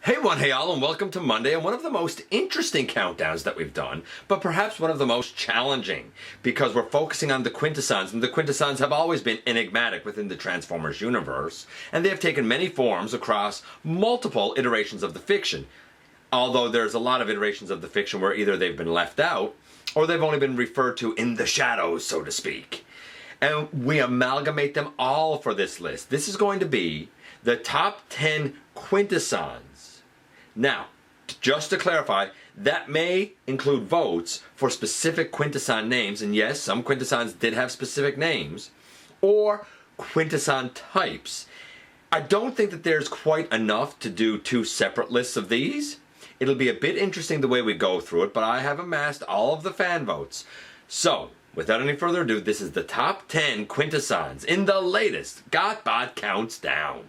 Hey one, hey all, and welcome to Monday and one of the most interesting countdowns that we've done, but perhaps one of the most challenging, because we're focusing on the Quintessons, and the Quintessons have always been enigmatic within the Transformers universe, and they have taken many forms across multiple iterations of the fiction. Although there's a lot of iterations of the fiction where either they've been left out, or they've only been referred to in the shadows, so to speak. And we amalgamate them all for this list. This is going to be the top 10 Quintessons. Now, just to clarify, that may include votes for specific Quintesson names, and yes, some Quintessons did have specific names, or Quintesson types. I don't think that there's quite enough to do two separate lists of these. It'll be a bit interesting the way we go through it, but I have amassed all of the fan votes. So, without any further ado, this is the top 10 Quintessons in the latest GotBot Counts Down.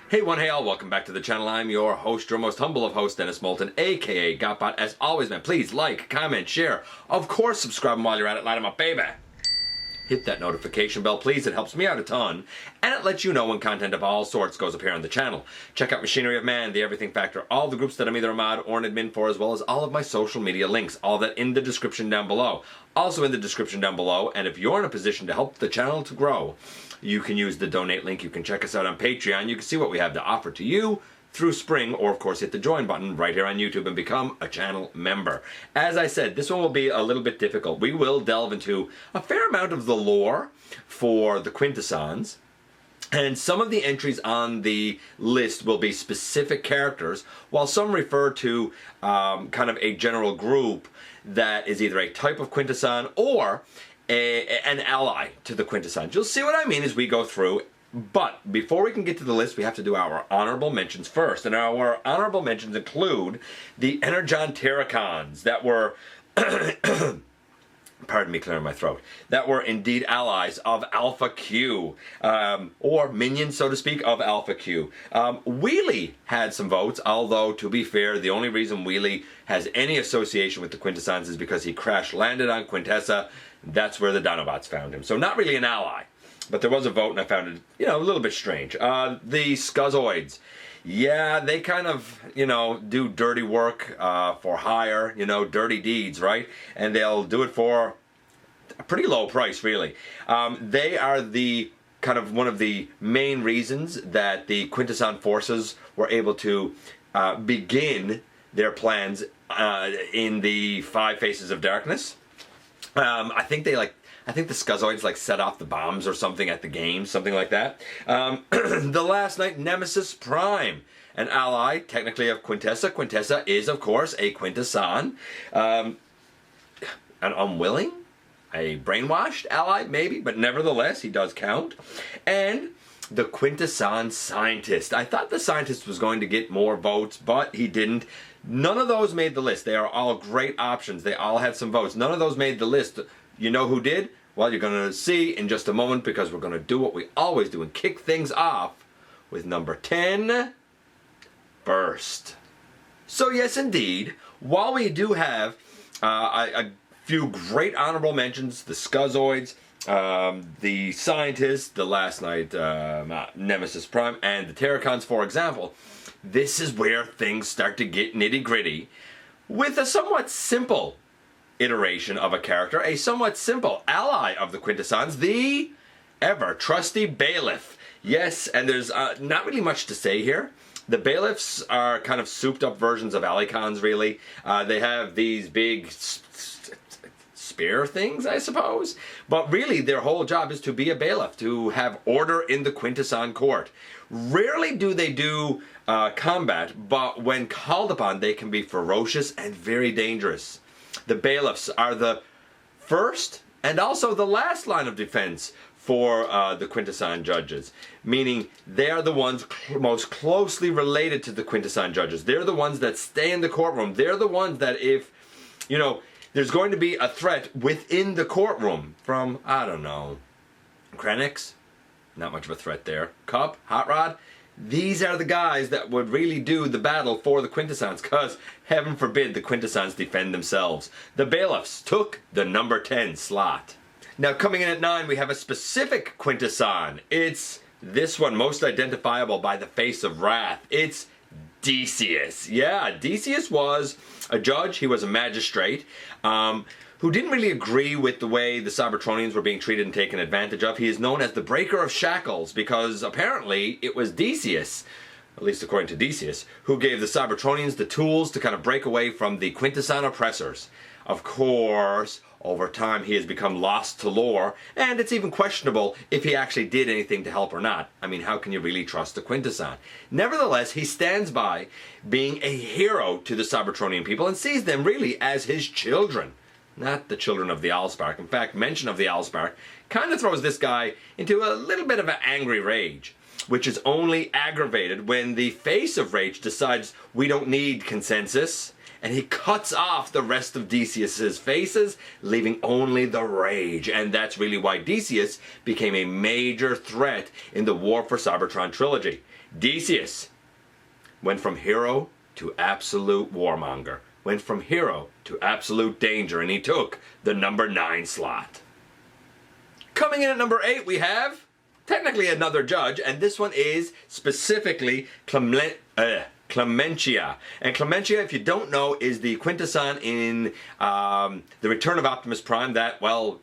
Hey one, hey all, welcome back to the channel. I'm your host, your most humble of hosts, Dennis Moulton, aka GotBot. As always, man, please like, comment, share. Of course, subscribe, and while you're at it, light 'em up, baby. Hit that notification bell, please. It helps me out a ton, and it lets you know when content of all sorts goes up here on the channel. Check out Machinery of Man, The Everything Factor, all the groups that I'm either a mod or an admin for, as well as all of my social media links. All that in the description down below. Also in the description down below, and if you're in a position to help the channel to grow, you can use the donate link. You can check us out on Patreon. You can see what we have to offer to you through Spring, or of course hit the join button right here on YouTube and become a channel member. As I said, this one will be a little bit difficult. We will delve into a fair amount of the lore for the Quintessons, and some of the entries on the list will be specific characters, while some refer to kind of a general group that is either a type of Quintesson or an ally to the Quintessons. You'll see what I mean as we go through. But before we can get to the list, we have to do our honorable mentions first. And our honorable mentions include the Energon-Terracons that were, pardon me clearing my throat, that were indeed allies of Alpha Q, or minions, so to speak, of Alpha Q. Wheelie had some votes, although, to be fair, the only reason Wheelie has any association with the Quintessons is because he crash-landed on Quintessa. That's where the Dinobots found him. So not really an ally. But there was a vote, and I found it, a little bit strange. The Scuzoids. Yeah, they kind of, do dirty work for hire, dirty deeds, right? And they'll do it for a pretty low price, really. They are the kind of one of the main reasons that the Quintesson forces were able to begin their plans in the 5 Faces of Darkness. I think the Scuzoids set off the bombs or something at the game, something like that. The last night, Nemesis Prime, an ally technically of Quintessa. Quintessa is, of course, a Quintesson. An unwilling, a brainwashed ally, maybe, but nevertheless, he does count. And the Quintesson Scientist. I thought the Scientist was going to get more votes, but he didn't. None of those made the list. They are all great options. They all had some votes. None of those made the list. You know who did? Well, you're going to see in just a moment, because we're going to do what we always do and kick things off with number 10, Burst. So yes, indeed, while we do have a few great honorable mentions, the Scuzoids, the Scientists, the last night Nemesis Prime, and the Terracons, for example, this is where things start to get nitty-gritty with a somewhat simple iteration of a character, a somewhat simple ally of the Quintessons, the ever-trusty bailiff. Yes, and there's not really much to say here. The bailiffs are kind of souped-up versions of alicons, really. They have these big spear things, I suppose. But really, their whole job is to be a bailiff, to have order in the Quintesson court. Rarely do they do combat, but when called upon, they can be ferocious and very dangerous. The bailiffs are the first and also the last line of defense for the Quintesson judges, meaning they are the ones most closely related to the Quintesson judges. They're the ones that stay in the courtroom. They're the ones that if, there's going to be a threat within the courtroom from, I don't know, Krennics, not much of a threat there. Cup, Hot Rod, these are the guys that would really do the battle for the Quintessons, because heaven forbid the Quintessons defend themselves. The bailiffs took the number 10 slot. Now coming in at 9, we have a specific Quintesson. It's this one, most identifiable by the face of wrath. It's Theseus. Yeah, Theseus was a judge, he was a magistrate, who didn't really agree with the way the Cybertronians were being treated and taken advantage of. He is known as the breaker of shackles because apparently it was Theseus, at least according to Theseus, who gave the Cybertronians the tools to kind of break away from the Quintesson oppressors. Of course, over time he has become lost to lore, and it's even questionable if he actually did anything to help or not. I mean, how can you really trust a Quintesson? Nevertheless, he stands by being a hero to the Cybertronian people and sees them really as his children. Not the children of the Allspark. In fact, mention of the Allspark kind of throws this guy into a little bit of an angry rage, which is only aggravated when the face of rage decides we don't need consensus, and he cuts off the rest of Theseus's faces, leaving only the rage. And that's really why Theseus became a major threat in the War for Cybertron trilogy. Theseus went from hero to absolute warmonger. Went from hero to absolute danger, and he took the number 9 slot. Coming in at number 8, we have technically another judge, and this one is specifically Clementia. And Clementia, if you don't know, is the Quintesson in The Return of Optimus Prime that, well,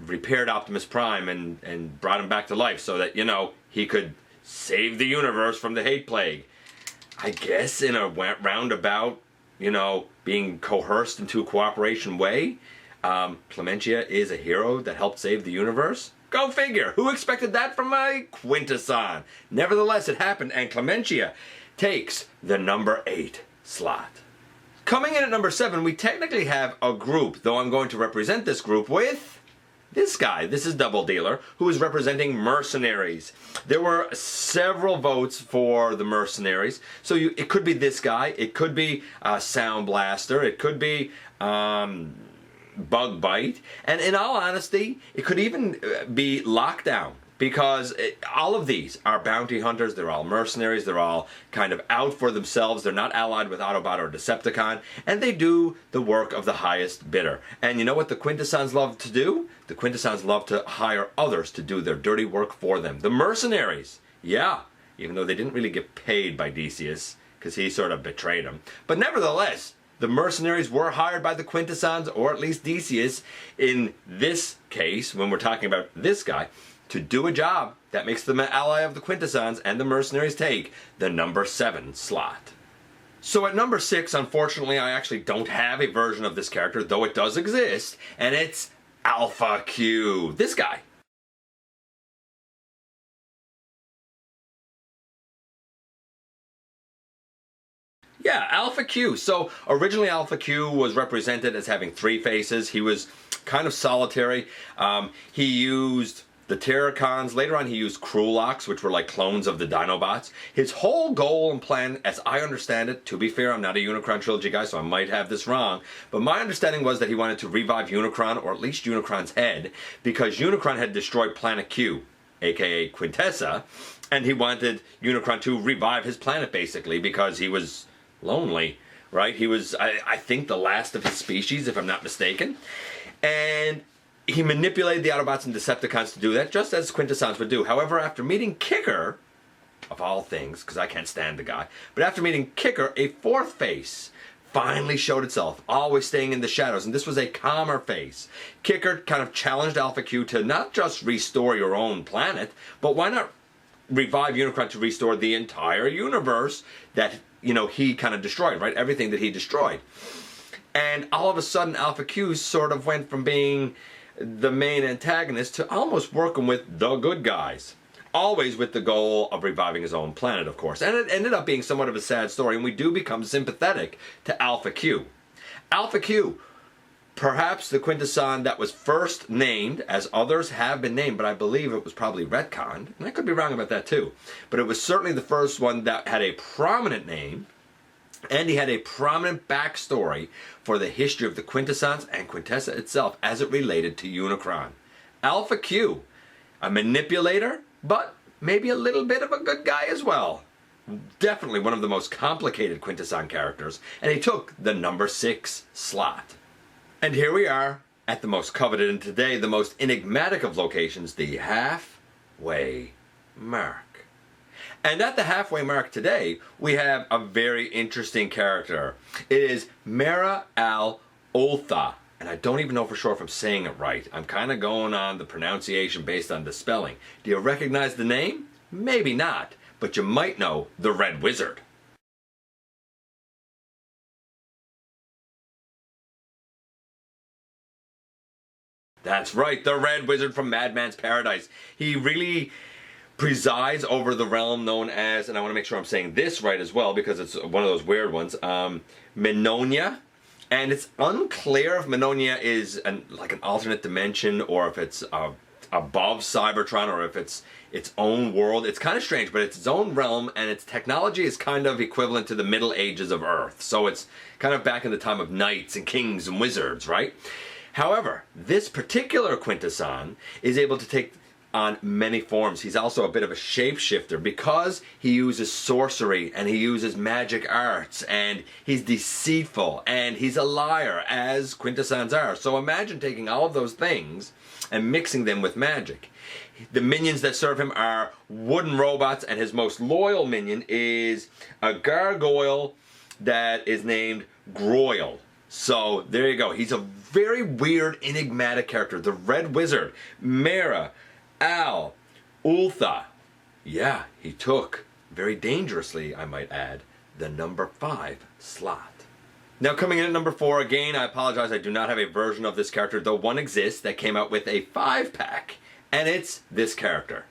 repaired Optimus Prime and brought him back to life so that, you know, he could save the universe from the hate plague. I guess in a roundabout, you know, being coerced into a cooperation way, Clementia is a hero that helped save the universe. Go figure. Who expected that from my Quintesson? Nevertheless, it happened, and Clementia takes the number 8 slot. Coming in at number 7, we technically have a group, though I'm going to represent this group with this guy. This is Double Dealer, who is representing mercenaries. There were several votes for the mercenaries, so it could be this guy, it could be Sound Blaster, it could be Bug Bite, and in all honesty, it could even be Lockdown, because all of these are bounty hunters, they're all mercenaries, they're all kind of out for themselves, they're not allied with Autobot or Decepticon, and they do the work of the highest bidder. And you know what the Quintessons love to do? The Quintessons love to hire others to do their dirty work for them. The mercenaries, yeah, even though they didn't really get paid by Theseus, because he sort of betrayed them. But nevertheless, the mercenaries were hired by the Quintessons, or at least Theseus, in this case, when we're talking about this guy, to do a job that makes them an ally of the Quintessons, and the mercenaries take the number 7 slot. So at number 6, unfortunately, I actually don't have a version of this character, though it does exist, and it's Alpha Q. This guy. Yeah, Alpha Q. So originally Alpha Q was represented as having 3 faces. He was kind of solitary. He used the Terracons. Later on he used Cruelox, which were like clones of the Dinobots. His whole goal and plan, as I understand it, to be fair, I'm not a Unicron trilogy guy, so I might have this wrong, but my understanding was that he wanted to revive Unicron, or at least Unicron's head, because Unicron had destroyed Planet Q, aka Quintessa, and he wanted Unicron to revive his planet, basically, because he was lonely, right? He was, I think, the last of his species, if I'm not mistaken. And he manipulated the Autobots and Decepticons to do that, just as Quintessons would do. However, after meeting Kicker, of all things, because I can't stand the guy, but after meeting Kicker, a 4th face finally showed itself, always staying in the shadows, and this was a calmer face. Kicker kind of challenged Alpha Q to not just restore your own planet, but why not revive Unicron to restore the entire universe that, you know, he kind of destroyed, right? Everything that he destroyed. And all of a sudden, Alpha Q sort of went from being the main antagonist to almost working with the good guys. Always with the goal of reviving his own planet, of course. And it ended up being somewhat of a sad story, and we do become sympathetic to Alpha Q. Alpha Q, perhaps the Quintesson that was first named, as others have been named, but I believe it was probably retconned, and I could be wrong about that too. But it was certainly the first one that had a prominent name, and he had a prominent backstory for the history of the Quintessons and Quintessa itself as it related to Unicron. Alpha Q, a manipulator, but maybe a little bit of a good guy as well. Definitely one of the most complicated Quintesson characters, and he took the number 6 slot. And here we are at the most coveted and today the most enigmatic of locations, the halfway mark. And at the halfway mark today, we have a very interesting character. It is Mera al Oltha. And I don't even know for sure if I'm saying it right. I'm kind of going on the pronunciation based on the spelling. Do you recognize the name? Maybe not, but you might know the Red Wizard. That's right, the Red Wizard from Madman's Paradise. He really presides over the realm known as, and I want to make sure I'm saying this right as well because it's one of those weird ones, Menonia. And it's unclear if Menonia is like an alternate dimension or if it's above Cybertron or if it's its own world. It's kind of strange, but it's its own realm and its technology is kind of equivalent to the Middle Ages of Earth. So it's kind of back in the time of knights and kings and wizards, right? However, this particular Quintesson is able to take on many forms. He's also a bit of a shapeshifter because he uses sorcery and he uses magic arts and he's deceitful and he's a liar, as Quintessons are. So imagine taking all of those things and mixing them with magic. The minions that serve him are wooden robots, and his most loyal minion is a gargoyle that is named Groyle. So there you go. He's a very weird, enigmatic character. The Red Wizard, Mera al Oltha. Yeah, he took, very dangerously I might add, the number 5 slot. Now coming in at number 4, again I apologize, I do not have a version of this character, though one exists that came out with a 5-pack, and it's this character.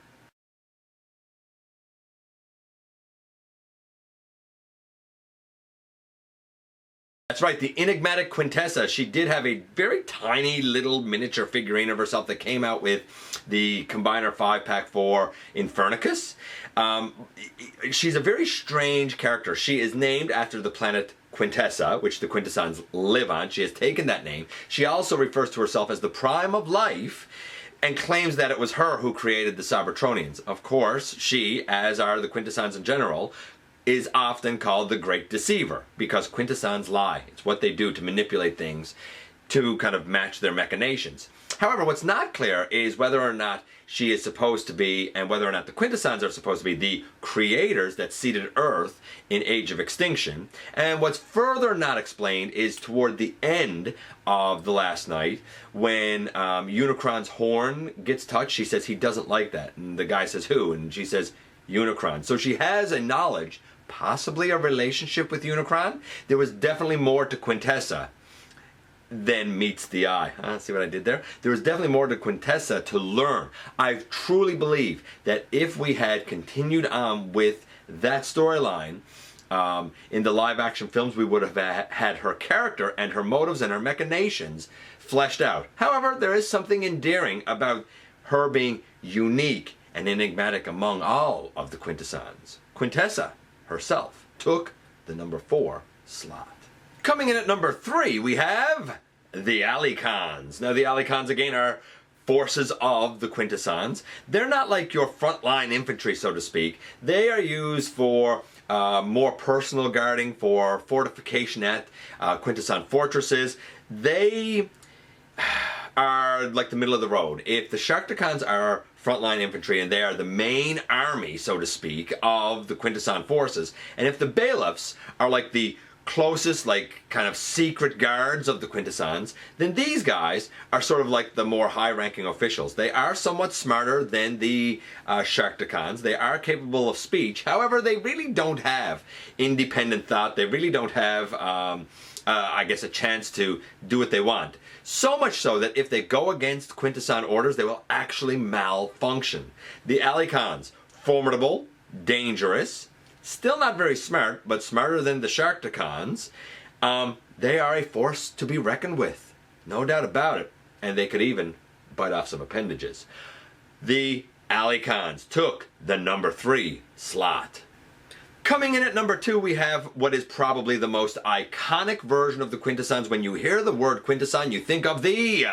That's right, the enigmatic Quintessa. She did have a very tiny little miniature figurine of herself that came out with the Combiner 5-pack for Infernicus. She's a very strange character. She is named after the planet Quintessa, which the Quintessons live on. She has taken that name. She also refers to herself as the Prime of Life and claims that it was her who created the Cybertronians. Of course, she, as are the Quintessons in general, is often called the Great Deceiver because Quintessons lie. It's what they do to manipulate things to kind of match their machinations. However, what's not clear is whether or not she is supposed to be, and whether or not the Quintessons are supposed to be, the creators that seeded Earth in Age of Extinction. And what's further not explained is toward the end of The Last Night, when Unicron's horn gets touched, she says he doesn't like that. And the guy says, who? And she says, Unicron. So she has a knowledge, possibly a relationship with Unicron. There was definitely more to Quintessa than meets the eye. See what I did there? There was definitely more to Quintessa to learn. I truly believe that if we had continued on with that storyline in the live action films, we would have had her character and her motives and her machinations fleshed out. However, there is something endearing about her being unique and enigmatic among all of the Quintessons. Quintessa herself took the number 4 slot. Coming in at number 3, we have the alicons. Now the alicons again are forces of the Quintessons. They're not like your frontline infantry, so to speak. They are used for more personal guarding, for fortification at Quintesson fortresses. They are like the middle of the road. If the sharkticons are frontline infantry and they are the main army, so to speak, of the Quintesson forces, and if the bailiffs are like the closest, like, kind of secret guards of the Quintessons, then these guys are sort of like the more high-ranking officials. They are somewhat smarter than the sharkticons. They are capable of speech. However, they really don't have independent thought. They really don't have I guess, a chance to do what they want. So much so that if they go against Quintesson orders, they will actually malfunction. The alicons, formidable, dangerous, still not very smart, but smarter than the sharkticons. They are a force to be reckoned with. No doubt about it. And they could even bite off some appendages. The alicons took the number 3 slot. Coming in at number 2, we have what is probably the most iconic version of the Quintessons. When you hear the word Quintesson, you think of the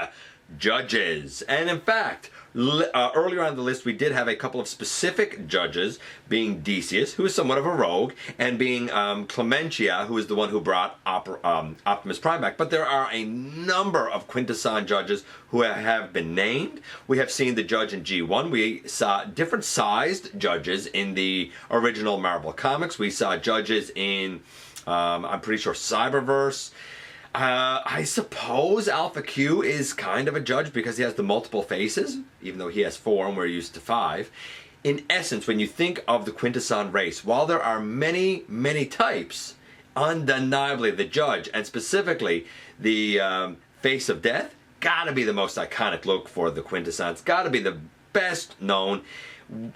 judges. And in fact, earlier on the list we did have a couple of specific judges, being Theseus, who is somewhat of a rogue, and being Clementia, who is the one who brought Optimus Prime back. But there are a number of Quintesson judges who have been named. We have seen the judge in G1. We saw different sized judges in the original Marvel Comics. We saw judges in, I'm pretty sure, Cyberverse. I suppose Alpha Q is kind of a judge because he has the multiple faces, even though he has 4 and we're used to 5. In essence, when you think of the Quintesson race, while there are many, many types, undeniably the judge, and specifically the face of death, gotta be the most iconic look for the Quintessons, gotta be the best known.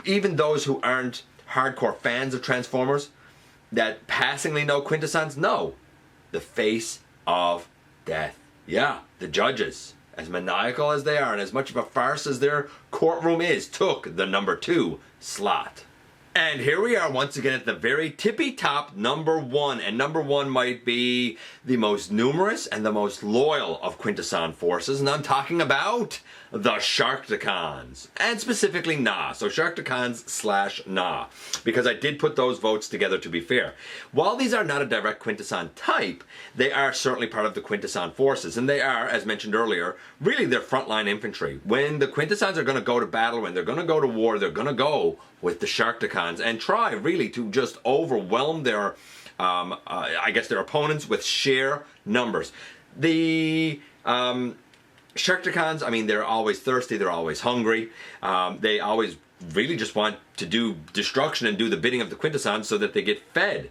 Even those who aren't hardcore fans of Transformers, that passingly know Quintessons, know the face of death. Yeah, the judges, as maniacal as they are and as much of a farce as their courtroom is, took the number 2 slot. And here we are once again at the very tippy top, number 1. And number 1 might be the most numerous and the most loyal of Quintesson forces. And I'm talking about the Sharkticons. And specifically Na. So Sharkticons / Na. Because I did put those votes together, to be fair. While these are not a direct Quintesson type, they are certainly part of the Quintesson forces. And they are, as mentioned earlier, really their frontline infantry. When the Quintessons are going to go to battle, when they're going to go to war, they're going to go with the Sharkticons and try really to just overwhelm their, I guess, their opponents with sheer numbers. The Sharkticons, I mean, they're always thirsty, they're always hungry, they always really just want to do destruction and do the bidding of the Quintessons so that they get fed.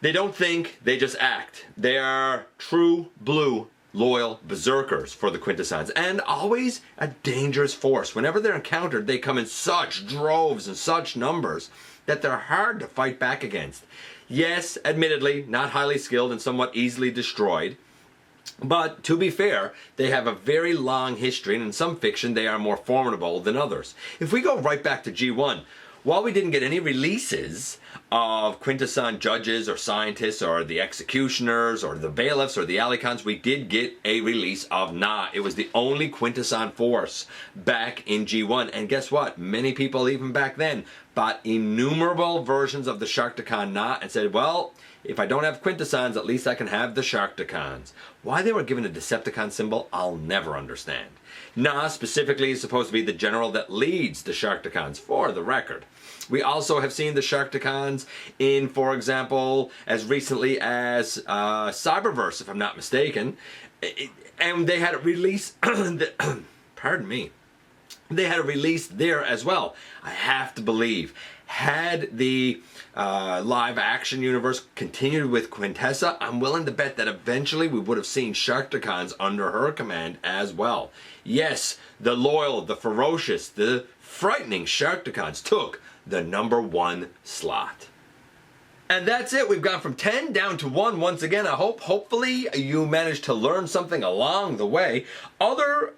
They don't think, they just act. They are true blue loyal berserkers for the Quintessons, and always a dangerous force. Whenever they're encountered, they come in such droves and such numbers that they're hard to fight back against. Yes, admittedly, not highly skilled and somewhat easily destroyed, but to be fair, they have a very long history, and in some fiction they are more formidable than others. If we go right back to G1, while we didn't get any releases of Quintesson judges or scientists or the executioners or the bailiffs or the alicons, we did get a release of Na. It was the only Quintesson force back in G1. And guess what? Many people even back then bought innumerable versions of the Sharkticon Na and said, well, if I don't have Quintessons, at least I can have the Sharkticons. Why they were given a Decepticon symbol, I'll never understand. Na specifically is supposed to be the general that leads the Sharkticons, for the record. We also have seen the Sharkticons in, for example, as recently as Cyberverse, if I'm not mistaken. And they had a release, pardon me, they had a release there as well. I have to believe, had the live action universe continued with Quintessa, I'm willing to bet that eventually we would have seen Sharkticons under her command as well. Yes, the loyal, the ferocious, the frightening Sharkticons took the number 1 slot. And that's it. We've gone from 10 down to 1 once again. Hopefully you managed to learn something along the way. Other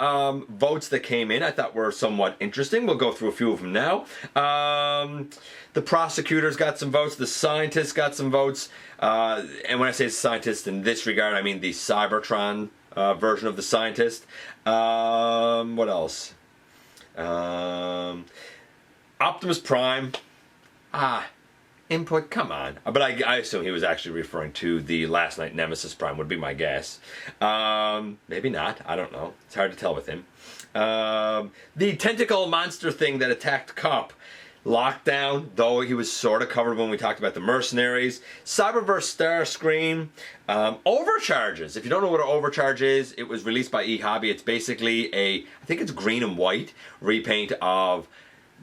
votes that came in I thought were somewhat interesting. We'll go through a few of them now. The prosecutors got some votes. The scientists got some votes. And when I say scientists in this regard, I mean the Cybertron version of the scientist. What else? Optimus Prime. Input, come on. But I assume he was actually referring to the Last Night Nemesis Prime, would be my guess. Maybe not, I don't know. It's hard to tell with him. The tentacle monster thing that attacked Cop. Lockdown, though he was sort of covered when we talked about the mercenaries. Cyberverse Starscream. Overcharges. If you don't know what an overcharge is, it was released by eHobby. It's basically I think it's green and white repaint of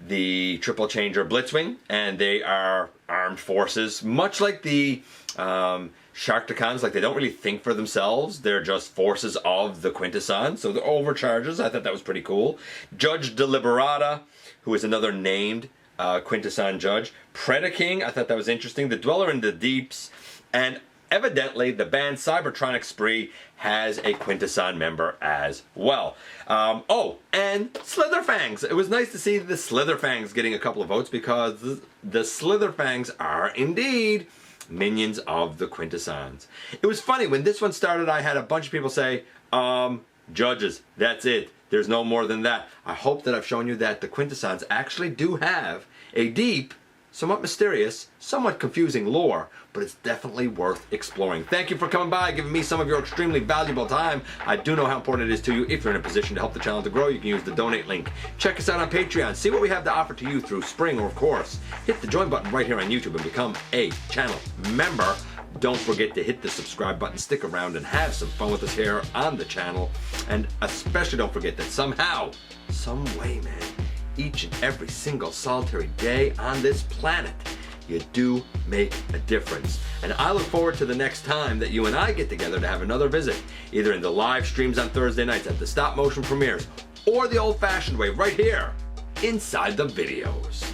the triple changer Blitzwing, and they are armed forces, much like the Sharkticons. Like, they don't really think for themselves, they're just forces of the Quintessons. So the overcharges, I thought that was pretty cool. Judge Deliberata, who is another named Quintesson judge. Predaking, I thought that was interesting. The Dweller in the Deeps, and evidently the band Cybertronic Spree has a Quintesson member as well. Oh, and Slitherfangs. It was nice to see the Slitherfangs getting a couple of votes, because the Slitherfangs are indeed minions of the Quintessons. It was funny, when this one started, I had a bunch of people say, Judges, that's it. There's no more than that. I hope that I've shown you that the Quintessons actually do have a deep, somewhat mysterious, somewhat confusing lore, but it's definitely worth exploring. Thank you for coming by, giving me some of your extremely valuable time. I do know how important it is to you. If you're in a position to help the channel to grow, you can use the donate link. Check us out on Patreon. See what we have to offer to you through Spring, or of course, hit the join button right here on YouTube and become a channel member. Don't forget to hit the subscribe button, stick around, and have some fun with us here on the channel. And especially don't forget that somehow, some way, man, each and every single solitary day on this planet, you do make a difference. And I look forward to the next time that you and I get together to have another visit, either in the live streams on Thursday nights at the stop motion premieres, or the old-fashioned way right here inside the videos.